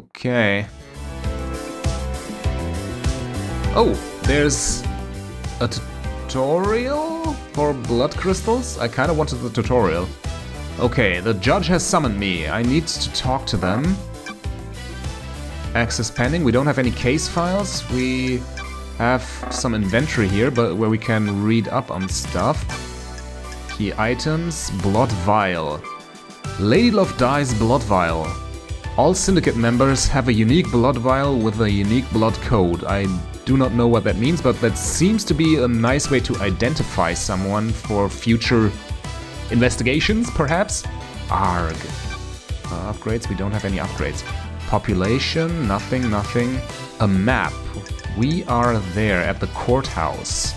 Okay. Oh, there's a tutorial for blood crystals? I kind of wanted the tutorial. Okay, the judge has summoned me. I need to talk to them. Access pending. We don't have any case files. We have some inventory here, but where we can read up on stuff. Key items. Blood vial. Lady Love dies blood vial. All syndicate members have a unique blood vial with a unique blood code. I do not know what that means, but that seems to be a nice way to identify someone for future investigations, perhaps? Arg. Upgrades? We don't have any upgrades. Population? Nothing, nothing. A map. We are there at the courthouse.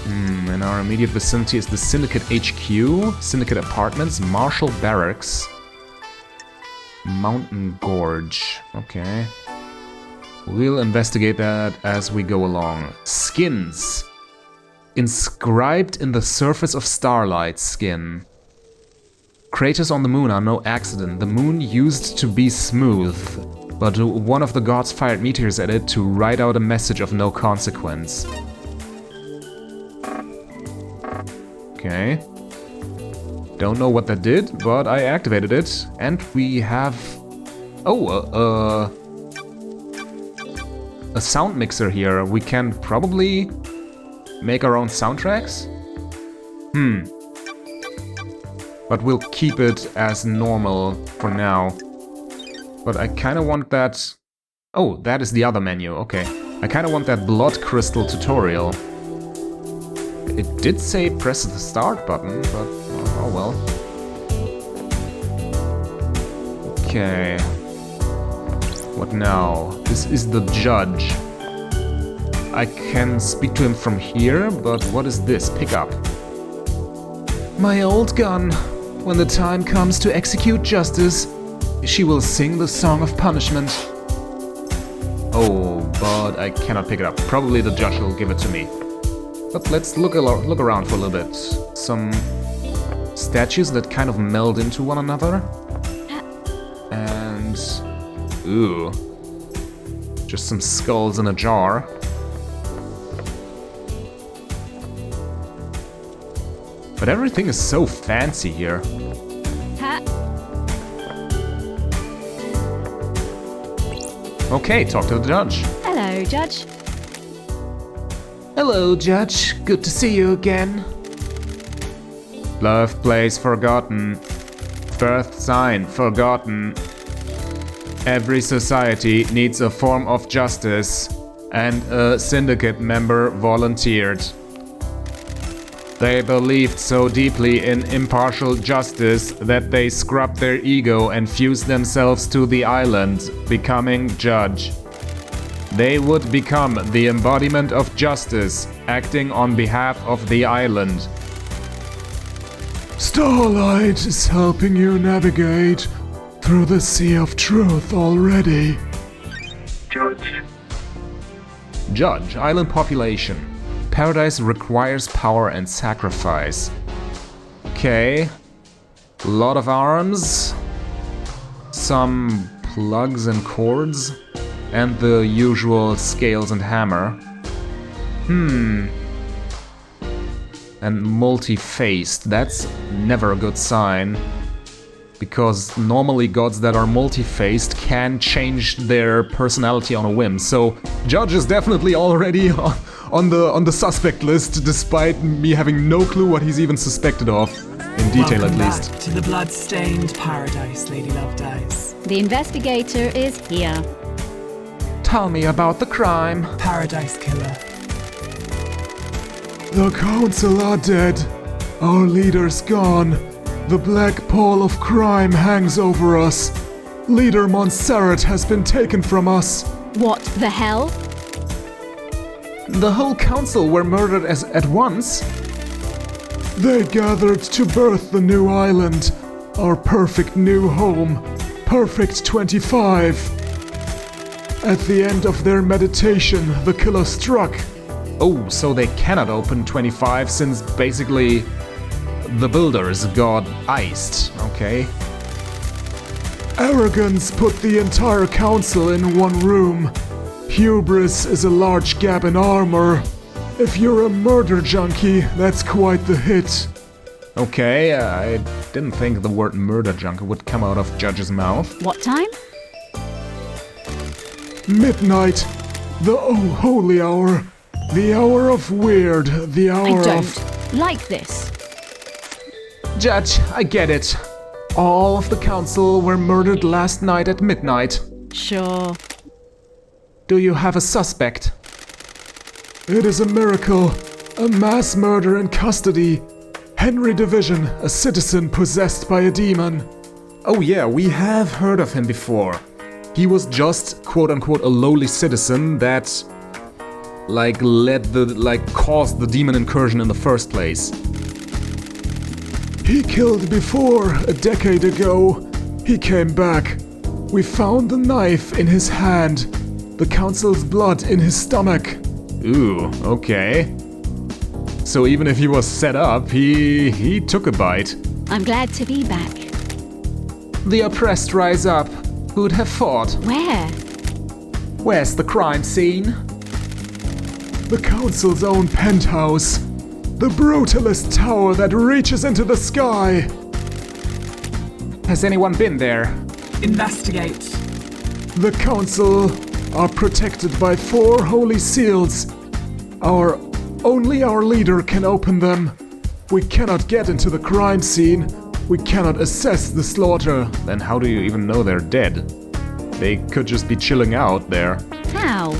In our immediate vicinity is the Syndicate HQ, Syndicate Apartments, Marshall Barracks, Mountain Gorge. Okay. We'll investigate that as we go along. Skins. Inscribed in the surface of starlight skin. Craters on the moon are no accident. The moon used to be smooth, but one of the gods fired meteors at it to write out a message of no consequence. Okay. Don't know what that did, but I activated it. And we have... Oh, a sound mixer here. We can probably make our own soundtracks? But we'll keep it as normal for now. But I kind of want that... Oh, that is the other menu, okay. I kind of want that blood crystal tutorial. It did say press the start button, but oh well. Okay. What now? This is the judge. I can speak to him from here, but what is this? Pick up. My old gun. When the time comes to execute justice, she will sing the song of punishment. Oh, but I cannot pick it up. Probably the judge will give it to me. But let's look around for a little bit. Some statues that kind of meld into one another. And... ooh. Just some skulls in a jar. But everything is so fancy here. Okay, talk to the judge. Hello, Judge. Hello, Judge. Good to see you again. Birthplace forgotten. Birth sign forgotten. Every society needs a form of justice, and a syndicate member volunteered. They believed so deeply in impartial justice that they scrubbed their ego and fused themselves to the island, becoming judge. They would become the embodiment of justice, acting on behalf of the island. Starlight is helping you navigate through the sea of truth already. Judge, island population. Paradise requires power and sacrifice. Okay. Lot of arms. Some plugs and cords. And the usual scales and hammer. And multi-faced. That's never a good sign. Because normally gods that are multi-faced can change their personality on a whim. So Judge is definitely already on the suspect list, despite me having no clue what he's even suspected of. In detail, at least. Welcome back to the blood-stained paradise, Lady Love dies. The investigator is here. Tell me about the crime. Paradise killer. The council are dead. Our leader's gone. The black pall of crime hangs over us. Leader Montserrat has been taken from us. What the hell? The whole council were murdered at once. They gathered to birth the new island. Our perfect new home. Perfect 25. At the end of their meditation, the killer struck. Oh, so they cannot open 25 since basically the builders got iced. Okay. Arrogance put the entire council in one room. Hubris is a large gap in armor. If you're a murder junkie, that's quite the hit. Okay, I didn't think the word murder junkie would come out of Judge's mouth. What time? Midnight. The holy hour. The hour of weird. The hour I of... don't like this. Judge, I get it. All of the council were murdered last night at midnight. Sure. Do you have a suspect? It is a miracle. A mass murder in custody. Henry Division, a citizen possessed by a demon. Oh yeah, we have heard of him before. He was just, quote-unquote, a lowly citizen that, caused the demon incursion in the first place. He killed before, a decade ago. He came back. We found the knife in his hand. The council's blood in his stomach. Ooh, okay. So even if he was set up, he took a bite. I'm glad to be back. The oppressed rise up. Who'd have thought? Where? Where's the crime scene? The council's own penthouse. The brutalist tower that reaches into the sky. Has anyone been there? Investigate. The council are protected by 4 holy seals. Only our leader can open them. We cannot get into the crime scene. We cannot assess the slaughter. Then how do you even know they're dead? They could just be chilling out there. How?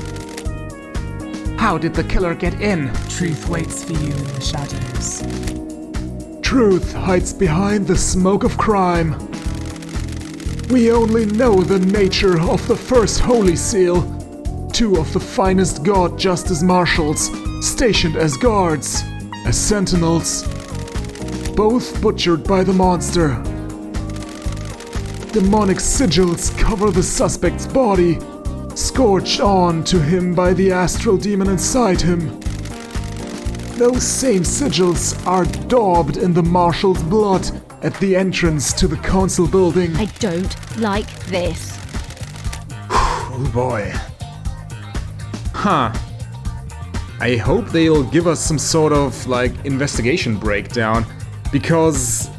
How did the killer get in? Truth waits for you in the shadows. Truth hides behind the smoke of crime. We only know the nature of the first holy seal. 2 of the finest god justice marshals, stationed as guards, as sentinels. Both butchered by the monster. Demonic sigils cover the suspect's body, scorched on to him by the astral demon inside him. Those same sigils are daubed in the marshal's blood at the entrance to the council building. I don't like this. Oh boy. Huh. I hope they'll give us some sort of, investigation breakdown. Because,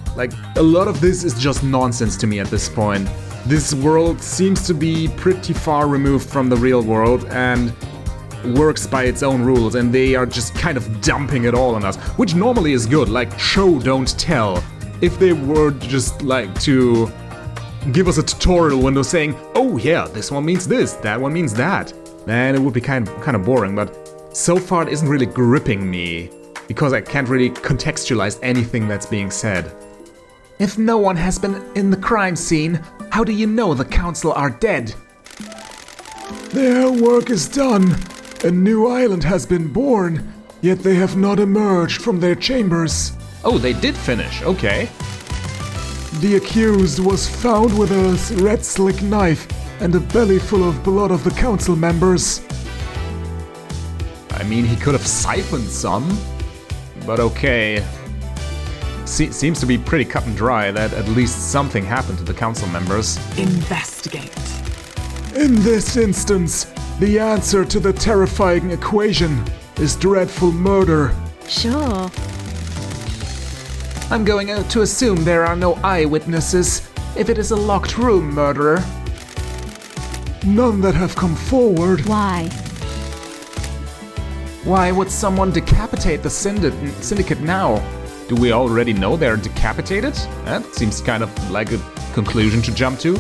a lot of this is just nonsense to me at this point. This world seems to be pretty far removed from the real world and works by its own rules, and they are just kind of dumping it all on us, which normally is good, show, don't tell. If they were just, to give us a tutorial window saying, oh yeah, this one means this, that one means that, then it would be kind of boring, but so far it isn't really gripping me. Because I can't really contextualize anything that's being said. If no one has been in the crime scene, how do you know the council are dead? Their work is done. A new island has been born, yet they have not emerged from their chambers. Oh, they did finish, okay. The accused was found with a red slick knife and a belly full of blood of the council members. I mean, he could have siphoned some. But okay. Seems to be pretty cut and dry that at least something happened to the council members. Investigate. In this instance, the answer to the terrifying equation is dreadful murder. Sure. I'm going to assume there are no eyewitnesses if it is a locked room murderer. None that have come forward. Why? Why would someone decapitate the syndicate now? Do we already know they're decapitated? That seems kind of like a conclusion to jump to.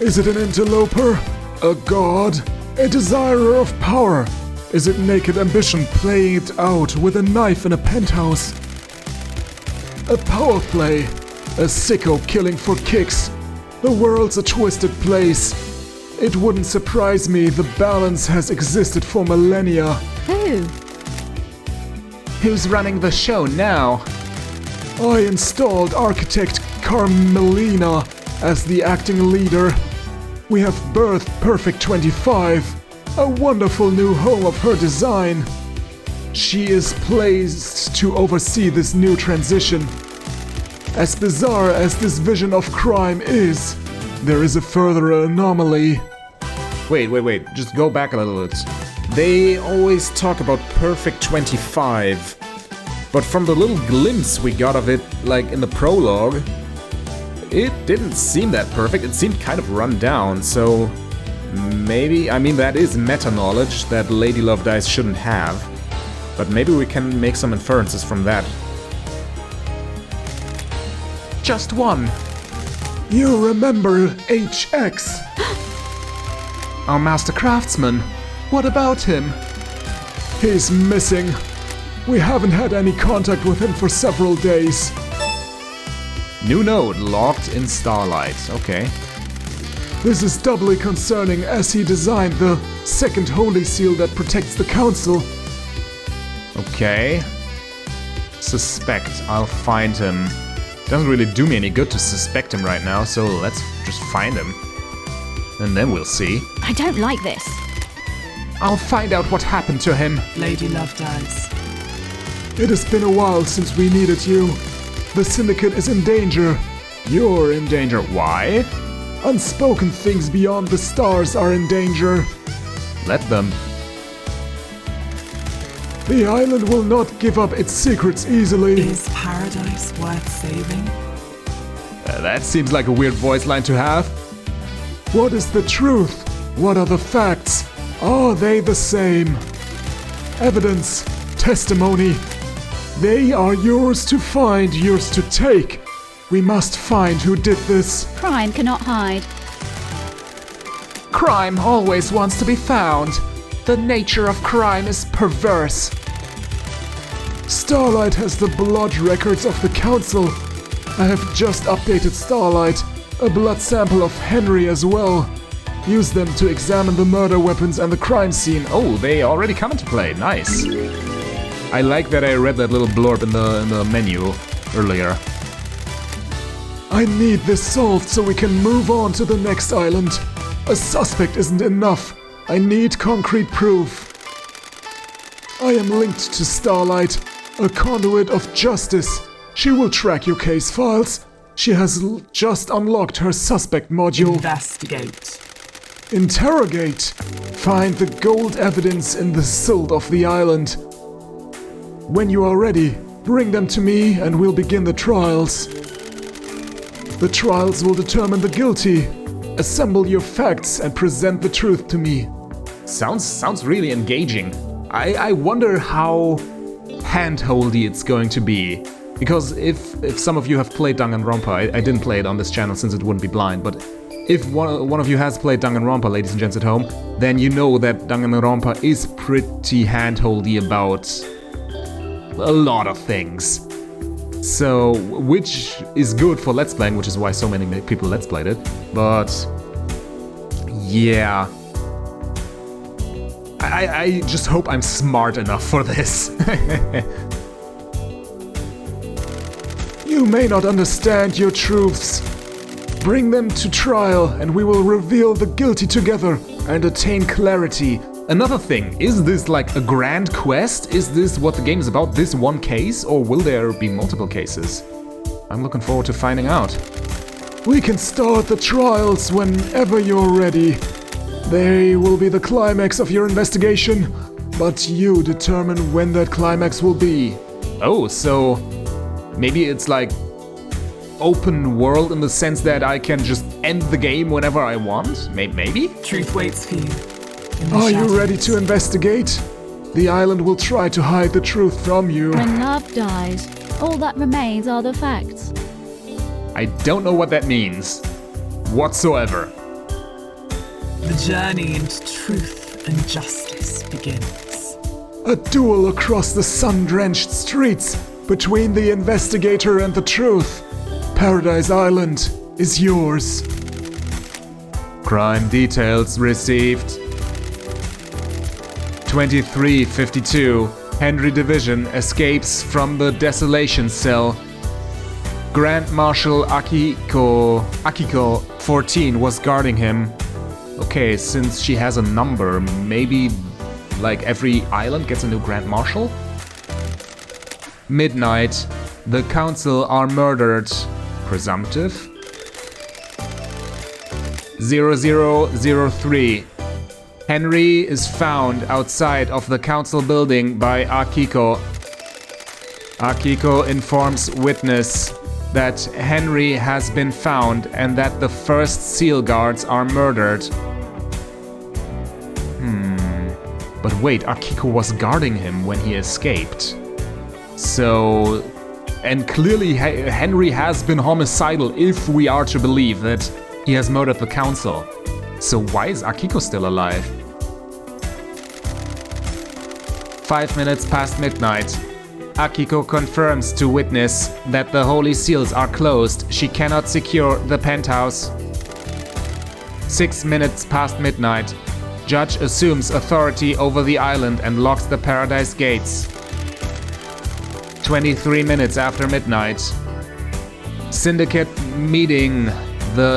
Is it an interloper? A god? A desirer of power? Is it naked ambition playing it out with a knife in a penthouse? A power play? A sicko killing for kicks? The world's a twisted place. It wouldn't surprise me the balance has existed for millennia. Who? Who's running the show now? I installed architect Carmelina as the acting leader. We have birthed Perfect 25, a wonderful new home of her design. She is placed to oversee this new transition. As bizarre as this vision of crime is, there is a further anomaly. Wait, just go back a little bit. They always talk about perfect 25, but from the little glimpse we got of it, like in the prologue, it didn't seem that perfect. It seemed kind of run down, so maybe, I mean, that is meta-knowledge that Lady Love Dice shouldn't have, but maybe we can make some inferences from that. Just one. You remember HX? Our master craftsman. What about him? He's missing. We haven't had any contact with him for several days. New node locked in Starlight. Okay. This is doubly concerning as he designed the second holy seal that protects the council. Okay. Suspect. I'll find him. Doesn't really do me any good to suspect him right now, so let's just find him. And then we'll see. I don't like this. I'll find out what happened to him. Lady Love Dice. It has been a while since we needed you. The Syndicate is in danger. You're in danger. Why? Unspoken things beyond the stars are in danger. Let them. The island will not give up its secrets easily. Is paradise worth saving? That seems like a weird voice line to have. What is the truth? What are the facts? Are they the same? Evidence, testimony. They are yours to find, yours to take. We must find who did this. Crime cannot hide. Crime always wants to be found. The nature of crime is perverse. Starlight has the blood records of the council. I have just updated Starlight. A blood sample of Henry as well. Use them to examine the murder weapons and the crime scene. Oh, they already come into play. Nice. I like that I read that little blurb in the menu earlier. I need this solved so we can move on to the next island. A suspect isn't enough. I need concrete proof. I am linked to Starlight, a conduit of justice. She will track your case files. She has just unlocked her suspect module. Investigate. Interrogate. Find the gold evidence in the silt of the island. When you are ready, bring them to me and we'll begin the trials. The trials will determine the guilty. Assemble your facts and present the truth to me. Sounds really engaging. I wonder how hand-holdy it's going to be. Because if some of you have played Danganronpa, I didn't play it on this channel since it wouldn't be blind, but if one of you has played Danganronpa, ladies and gents at home, then you know that Danganronpa is pretty hand-holdy about a lot of things. So, which is good for Let's Playing, which is why so many people Let's Played it, but yeah. I just hope I'm smart enough for this. You may not understand your truths. Bring them to trial and we will reveal the guilty together and attain clarity. Another thing, is this like a grand quest? Is this what the game is about, this one case? Or will there be multiple cases? I'm looking forward to finding out. We can start the trials whenever you're ready. They will be the climax of your investigation, but you determine when that climax will be. Oh, so maybe it's like open world in the sense that I can just end the game whenever I want? Maybe? Truth waits for you. Are you ready to investigate? The island will try to hide the truth from you. When love dies, all that remains are the facts. I don't know what that means. Whatsoever. The journey into truth and justice begins. A duel across the sun-drenched streets between the investigator and the truth. Paradise Island is yours. Crime details received. 2352. Henry Division escapes from the desolation cell. Grand Marshal Akiko 14 was guarding him. Okay, since she has a number, maybe like every island gets a new Grand Marshal? Midnight. The council are murdered. Presumptive. 0003. Henry is found outside of the council building by Akiko. Akiko informs witness that Henry has been found and that the first seal guards are murdered. But wait, Akiko was guarding him when he escaped. So... And clearly Henry has been homicidal if we are to believe that he has murdered the council. So why is Akiko still alive? 5 minutes past midnight. Akiko confirms to witness that the holy seals are closed. She cannot secure the penthouse. 6 minutes past midnight. Judge assumes authority over the island and locks the paradise gates. 23 minutes after midnight. Syndicate meeting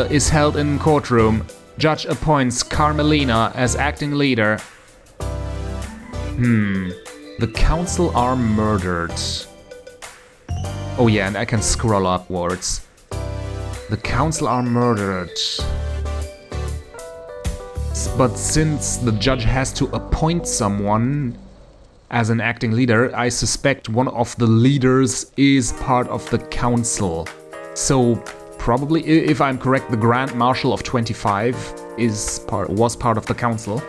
is held in courtroom. Judge appoints Carmelina as acting leader. The council are murdered. Oh yeah, and I can scroll upwards. The council are murdered. But since the judge has to appoint someone as an acting leader, I suspect one of the leaders is part of the council. So probably, if I'm correct, the Grand Marshal of 25 was part of the council.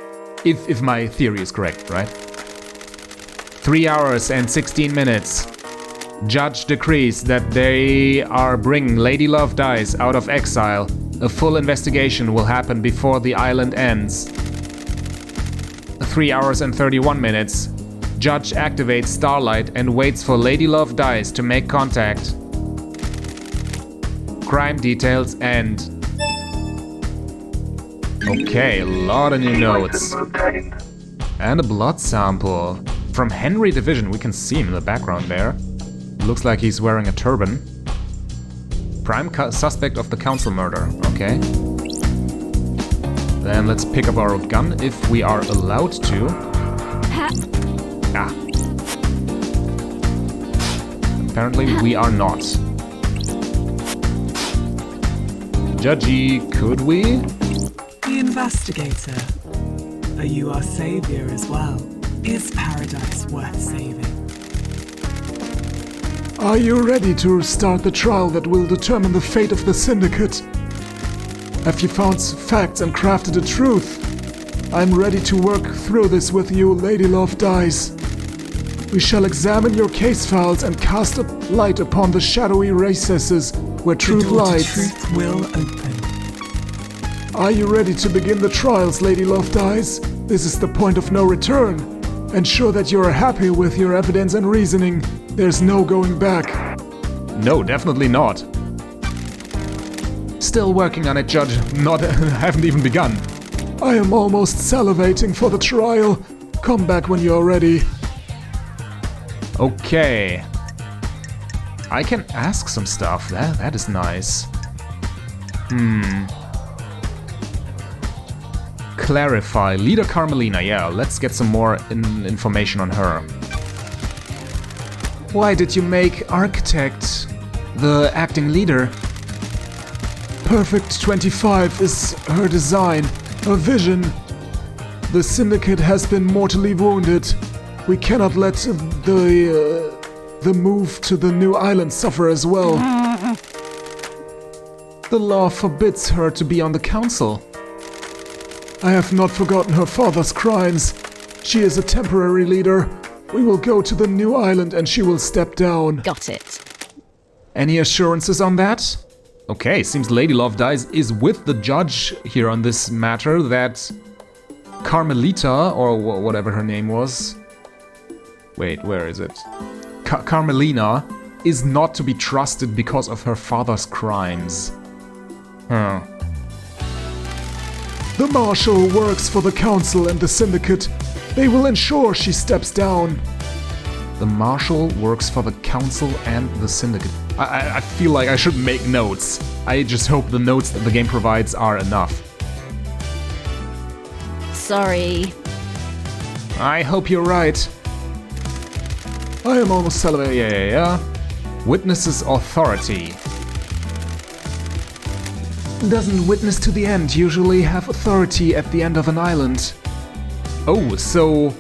If my theory is correct, right? 3 hours and 16 minutes. Judge decrees that they are bringing Lady Love Dies out of exile. A full investigation will happen before the island ends. 3 hours and 31 minutes. Judge activates Starlight and waits for Lady Love Dies to make contact. Crime details end. Okay, a lot of new notes. And a blood sample. From Henry Division, we can see him in the background there. Looks like he's wearing a turban. Prime suspect of the council murder, okay. Then let's pick up our gun if we are allowed to. Apparently we are not. Judgy, could we? The investigator. Are you our savior as well? Is paradise worth saving? Are you ready to start the trial that will determine the fate of the Syndicate? Have you found facts and crafted a truth? I'm ready to work through this with you, Lady Love Dies. We shall examine your case files and cast a light upon the shadowy recesses where truth lies. Truth will open. Are you ready to begin the trials, Lady Love Dies? This is the point of no return. Ensure that you are happy with your evidence and reasoning. There's no going back. No, definitely not. Still working on it, Judge. Haven't even begun. I am almost salivating for the trial. Come back when you're ready. Okay. I can ask some stuff. That is nice. Clarify. Leader Carmelina. Yeah, let's get some more information on her. Why did you make Architect the acting leader? Perfect 25 is her design, a vision. The Syndicate has been mortally wounded. We cannot let the move to the new island suffer as well. The law forbids her to be on the council. I have not forgotten her father's crimes. She is a temporary leader. We will go to the new island and she will step down. Got it. Any assurances on that? Okay, seems Lady Love Dies is with the judge here on this matter that Carmelita, or whatever her name was. Wait, where is it? Carmelina is not to be trusted because of her father's crimes. The Marshal works for the Council and the Syndicate. They will ensure she steps down. The Marshal works for the Council and the Syndicate. I feel like I should make notes. I just hope the notes that the game provides are enough. Sorry. I hope you're right. I am almost celebrating. Yeah. Witnesses authority. Doesn't witness to the end usually have authority at the end of an island? Oh, so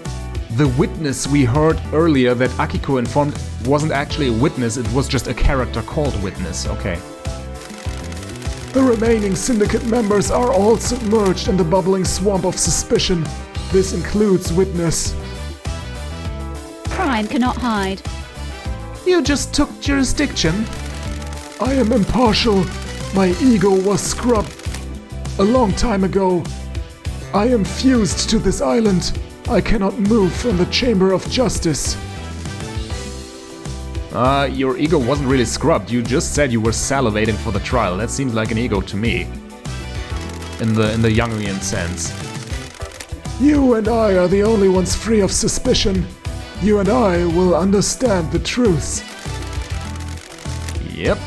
the witness we heard earlier that Akiko informed wasn't actually a witness, it was just a character called Witness. Okay. The remaining syndicate members are all submerged in the bubbling swamp of suspicion. This includes Witness. Crime cannot hide. You just took jurisdiction. I am impartial. My ego was scrubbed a long time ago. I am fused to this island. I cannot move from the Chamber of Justice. Your ego wasn't really scrubbed. You just said you were salivating for the trial. That seems like an ego to me. In the Jungian sense. You and I are the only ones free of suspicion. You and I will understand the truth. Yep.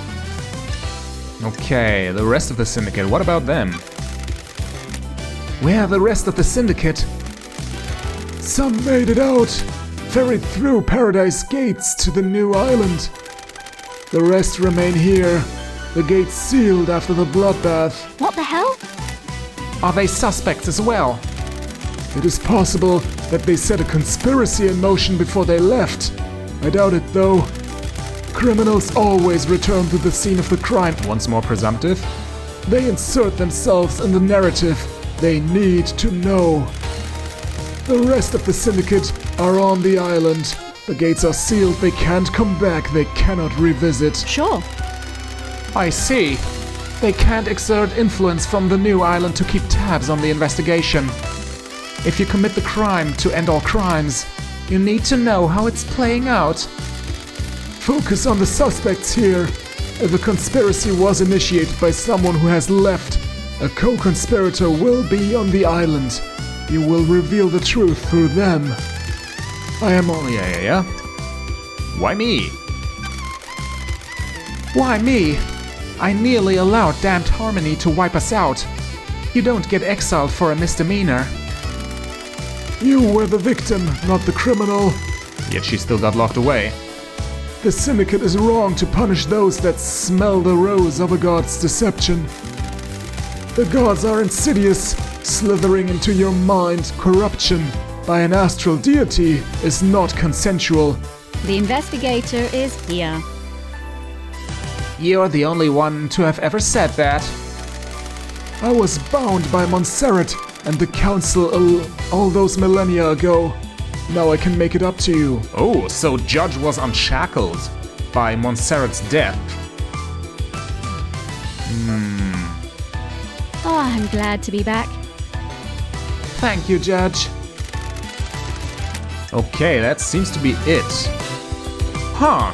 Okay, the rest of the syndicate, what about them? Where are the rest of the syndicate? Some made it out, ferried through Paradise Gates to the new island. The rest remain here, the gates sealed after the bloodbath. What the hell? Are they suspects as well? It is possible that they set a conspiracy in motion before they left. I doubt it though. Criminals always return to the scene of the crime. Once more presumptive. They insert themselves in the narrative. They need to know. The rest of the syndicate are on the island. The gates are sealed. They can't come back. They cannot revisit. Sure. I see. They can't exert influence from the new island to keep tabs on the investigation. If you commit the crime to end all crimes, you need to know how it's playing out. Focus on the suspects here. If a conspiracy was initiated by someone who has left, a co-conspirator will be on the island. You will reveal the truth through them. I am on. Yeah. Why me? Why me? I nearly allowed damned Harmony to wipe us out. You don't get exiled for a misdemeanor. You were the victim, not the criminal. Yet she still got locked away. The syndicate is wrong to punish those that smell the rose of a god's deception. The gods are insidious, slithering into your mind. Corruption by an astral deity is not consensual. The investigator is here. You're the only one to have ever said that. I was bound by Montserrat and the council all those millennia ago. Now I can make it up to you. Oh, so Judge was unshackled by Montserrat's death. Oh, I'm glad to be back. Thank you, Judge. Okay, that seems to be it. Huh.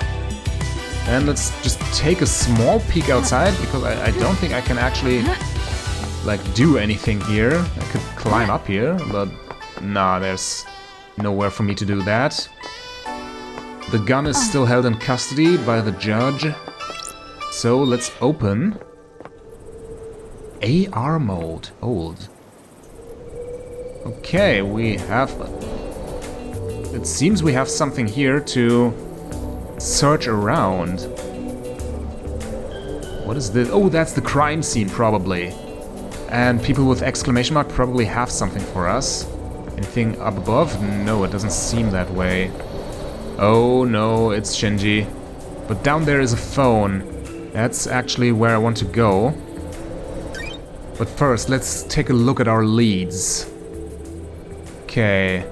And let's just take a small peek outside, because I don't think I can actually, like, do anything here. I could climb up here, but nah, there's nowhere for me to do that. The gun is still held in custody by the judge. So let's open. AR mode. Old. Okay, we have... It seems we have something here to search around. What is this? Oh, that's the crime scene, probably. And people with exclamation mark probably have something for us. Anything up above? No, it doesn't seem that way. Oh no, it's Shinji. But down there is a phone. That's actually where I want to go. But first, let's take a look at our leads. Okay.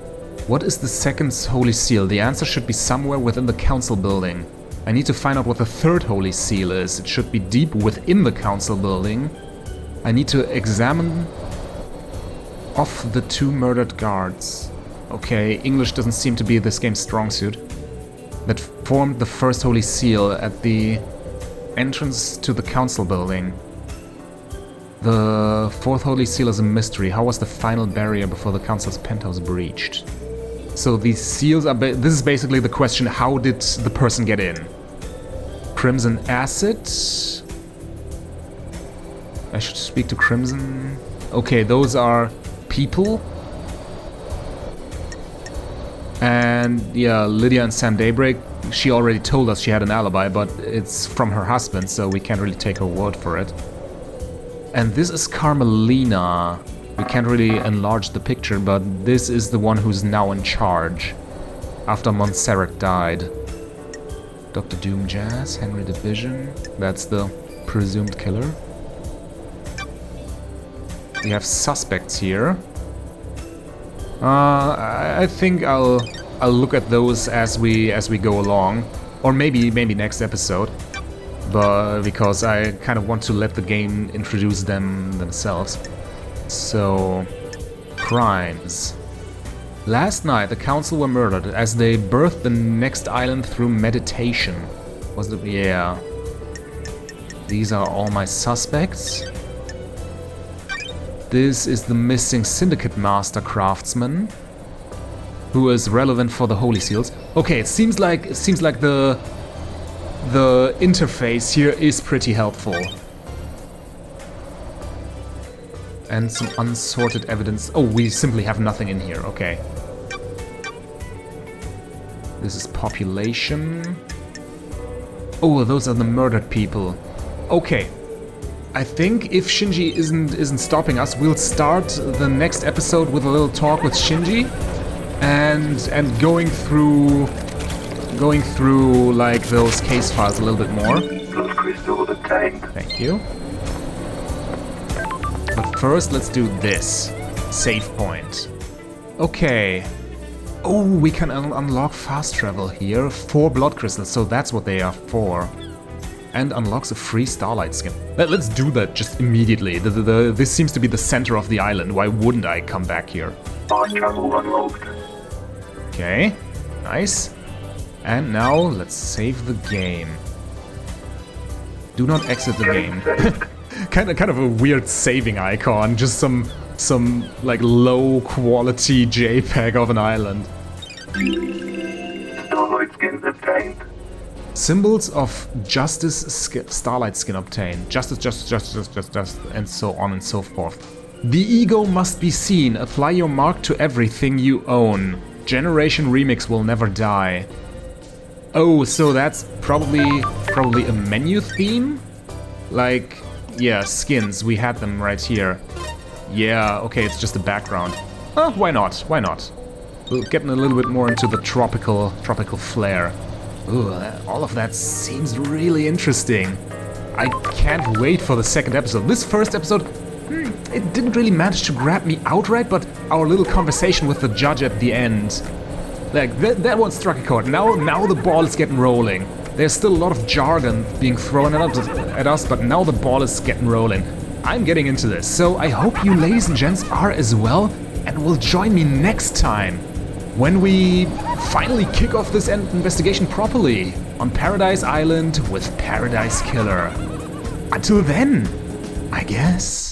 What is the second holy seal? The answer should be somewhere within the council building. I need to find out what the third holy seal is. It should be deep within the council building. I need to examine off the 2 murdered guards. Okay, English doesn't seem to be this game's strong suit. That formed the first holy seal at the entrance to the council building. The 4th holy seal is a mystery. How was the final barrier before the council's penthouse breached? So these seals are... this is basically the question, how did the person get in? Crimson acid? I should speak to Crimson. Okay, those are people. And yeah, Lydia and Sam Daybreak, she already told us she had an alibi, but it's from her husband, so we can't really take her word for it. And this is Carmelina. We can't really enlarge the picture, but this is the one who's now in charge after Montserrat died. Dr. Doom Jazz, Henry Division, that's the presumed killer. We have suspects here. I think I'll look at those as we go along, or maybe next episode. But because I kind of want to let the game introduce them themselves. So, crimes. Last night, the council were murdered as they birthed the next island through meditation. Was it? Yeah. These are all my suspects. This is the missing Syndicate Master Craftsman, who is relevant for the Holy Seals. Okay, it seems like the interface here is pretty helpful. And some unsorted evidence. Oh, we simply have nothing in here. Okay. This is population. Oh, those are the murdered people. Okay. I think if Shinji isn't stopping us, we'll start the next episode with a little talk with Shinji and going through like those case files a little bit more. Thank you. But first, let's do this. Save point. Okay. Oh, we can unlock fast travel here. 4 blood crystals, so that's what they are for. And unlocks a free Starlight skin. Let's do that just immediately. This seems to be the center of the island. Why wouldn't I come back here? Fast travel unlocked. Okay, nice. And now let's save the game. Do not exit the game. kind of a weird saving icon. Just some like low quality JPEG of an island. Starlight skins obtained. Symbols of justice, Starlight skin obtained. Justice, and so on and so forth. The ego must be seen. Apply your mark to everything you own. Generation Remix will never die. Oh, so that's probably a menu theme? Like, yeah, skins. We had them right here. Yeah, okay, it's just a background. Why not? Why not? We're getting a little bit more into the tropical flair. Ooh, all of that seems really interesting. I can't wait for the second episode. This first episode, it didn't really manage to grab me outright, but our little conversation with the judge at the end, like that one struck a chord. Now the ball is getting rolling. There's still a lot of jargon being thrown at us, but now the ball is getting rolling. I'm getting into this, so I hope you ladies and gents are as well, and will join me next time when we finally kick off this investigation properly on Paradise Island with Paradise Killer. Until then, I guess.